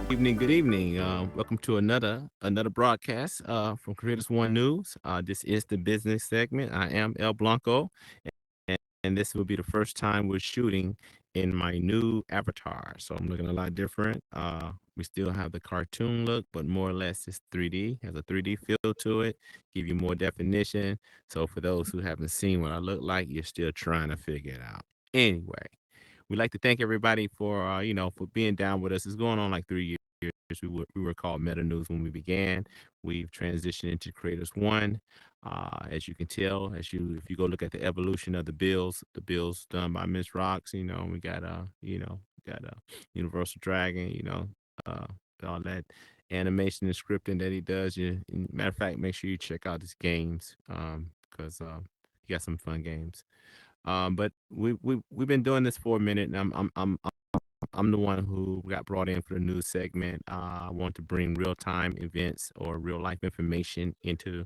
Good evening. Welcome to another broadcast from Creators One News. This is the business segment. I am El Blanco, and this will be the first time we're shooting in my new avatar. So I'm looking a lot different. We still have the cartoon look, but more or less it's 3D. Has a 3D feel to it. Give you more definition. So for those who haven't seen what I look like, you're still trying to figure it out. Anyway, we'd like to thank everybody for for being down with us. It's going on like 3 years. We were called Meta News when we began. We've transitioned into Creators One. As you can tell, if you go look at the evolution of the bills done by Miss Rocks, we got Universal Dragon, uh all that animation and scripting that he does. Matter of fact, make sure you check out his games, because he got some fun games. But we've been doing this for a minute, and I'm the one who got brought in for the news segment. I want to bring real time events or real life information into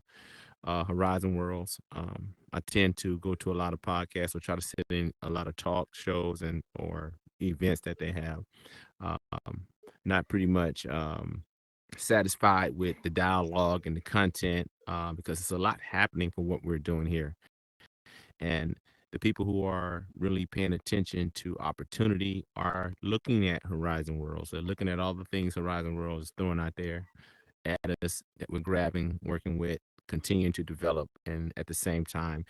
Horizon Worlds. I tend to go to a lot of podcasts or try to sit in a lot of talk shows and or events that they have. Um, Not pretty much satisfied with the dialogue and the content, because it's a lot happening for what we're doing here. And the people who are really paying attention to opportunity are looking at Horizon Worlds. They're looking at all the things Horizon Worlds is throwing out there at us that we're grabbing, working with, continuing to develop, and at the same time,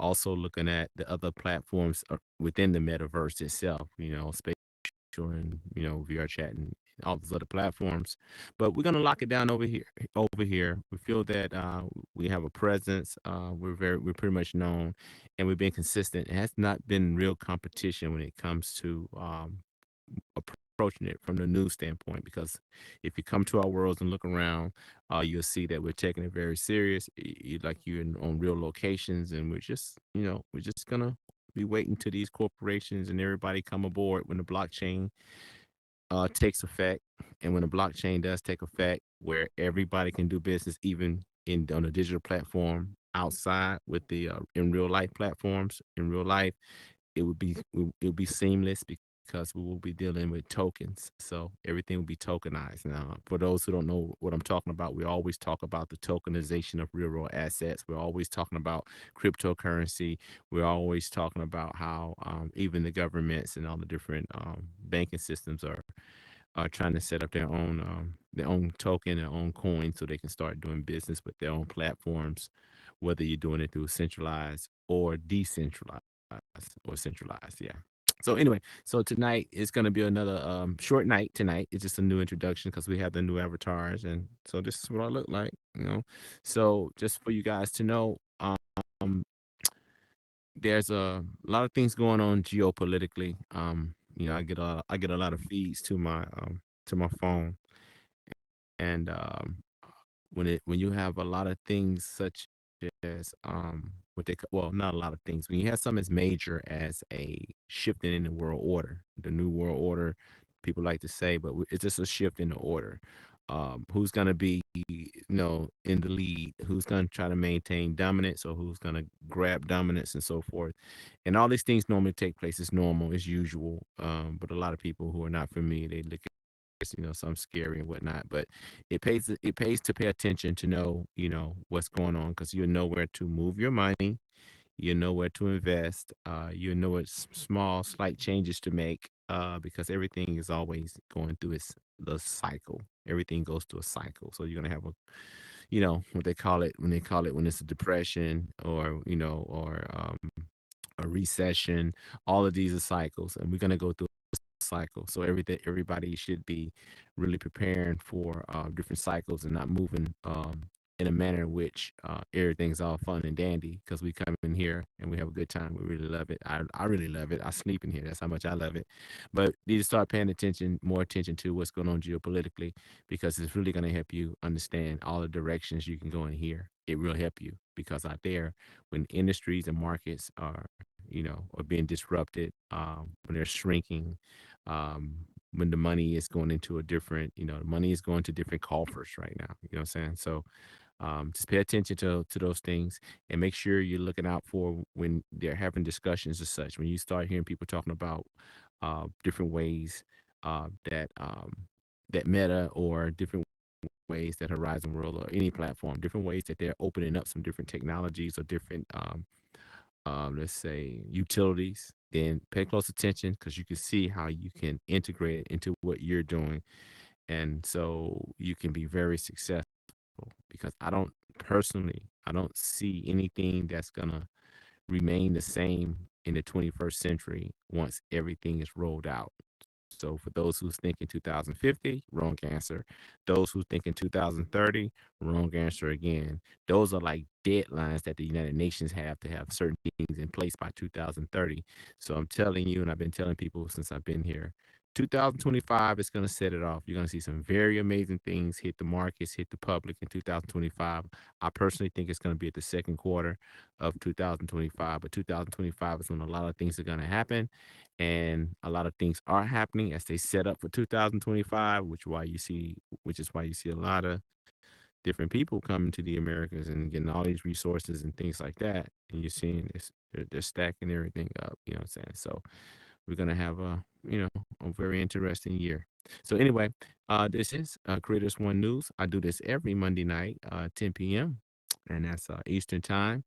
also looking at the other platforms within the metaverse itself, and VR chat and all those other platforms. But we're gonna lock it down over here. Over here, we feel that we have a presence. We're pretty much known, and we've been consistent. It has not been real competition when it comes to approaching it from the news standpoint. Because if you come to our worlds and look around, you'll see that we're taking it very serious. Like you're on real locations, and we're just gonna be waiting to these corporations and everybody come aboard when the blockchain takes effect. And when the blockchain does take effect, where everybody can do business, even on a digital platform outside with the in real life platforms, in real life, it would be seamless because we will be dealing with tokens. So everything will be tokenized. Now, for those who don't know what I'm talking about, we always talk about the tokenization of real world assets. We're always talking about cryptocurrency. We're always talking about how even the governments and all the different banking systems are trying to set up their own token, their own coin, so they can start doing business with their own platforms, whether you're doing it through centralized or decentralized or centralized. Yeah. So anyway, so tonight is going to be another short night. Tonight it's just a new introduction because we have the new avatars, and so this is what I look like. So just for you guys to know, there's a lot of things going on geopolitically. I get a lot of feeds to my phone, and when you have a lot of things such as well, not a lot of things, when you have something as major as a shifting in the world order, the new world order, people like to say, but it's just a shift in the order. Who's going to be in the lead, who's going to try to maintain dominance, or who's going to grab dominance, and so forth. And all these things normally take place as normal, as usual. But a lot of people who are not familiar, they look something scary and whatnot. But it pays to pay attention to know what's going on, because you know where to move your money, you know where to invest, you know what small slight changes to make, because everything is always going through the cycle. Everything goes through a cycle, so you're gonna have what they call it when it's a depression, or a recession. All of these are cycles, and we're gonna go through cycle. So everybody should be really preparing for different cycles and not moving in a manner in which everything's all fun and dandy, because we come in here and we have a good time. We really love it. I really love it. I sleep in here. That's how much I love it. But you need to start paying more attention to what's going on geopolitically, because it's really going to help you understand all the directions you can go in here. It will help you, because out there, when industries and markets are being disrupted, when they're shrinking, when the money is going into the money is going to different coffers right now. You know what I'm saying? So just pay attention to those things, and make sure you're looking out for when they're having discussions as such. When you start hearing people talking about different ways that that Meta or different ways that Horizon World or any platform, different ways that they're opening up some different technologies or different, let's say, utilities, then pay close attention because you can see how you can integrate it into what you're doing. And so you can be very successful because I don't see anything that's going to remain the same in the 21st century once everything is rolled out. So for those who's thinking 2050, wrong answer. Those who think in 2030, wrong answer again. Those are like deadlines that the United Nations have to have certain things in place by 2030. So I'm telling you, and I've been telling people since I've been here, 2025 is going to set it off. You're going to see some very amazing things hit the markets, hit the public in 2025. I personally think it's going to be at the second quarter of 2025, but 2025 is when a lot of things are going to happen, and a lot of things are happening as they set up for 2025, which is why you see a lot of different people coming to the Americas and getting all these resources and things like that. And you're seeing this, they're stacking everything up. You know what I'm saying? So we're gonna have a very interesting year. So anyway, this is Creators One News. I do this every Monday night, 10 p.m. and that's Eastern time.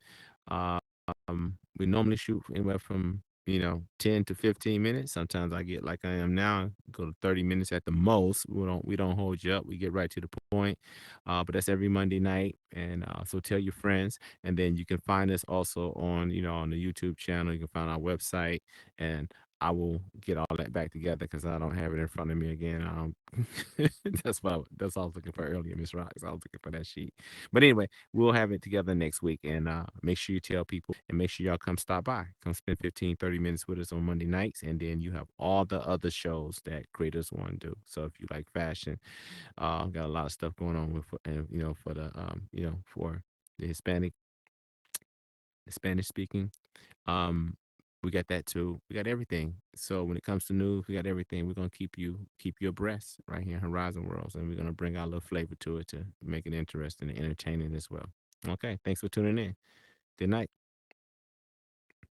We normally shoot anywhere from 10 to 15 minutes. Sometimes I get like I am now, go to 30 minutes at the most. We don't hold you up. We get right to the point. But that's every Monday night, and so tell your friends, and then you can find us also on on the YouTube channel. You can find our website, and I will get all that back together because I don't have it in front of me again. That's what I was looking for earlier, Miss Rocks. I was looking for that sheet. But anyway, we'll have it together next week. And make sure you tell people and make sure y'all come stop by. Come spend 15, 30 minutes with us on Monday nights. And then you have all the other shows that creators want to do. So if you like fashion, got a lot of stuff going on with, and for the, for the Spanish speaking. Um, we got that too. We got everything. So when it comes to news, we got everything. We're gonna keep you abreast right here in Horizon Worlds, and we're gonna bring our little flavor to it to make it interesting and entertaining as well. Okay, thanks for tuning in. Good night.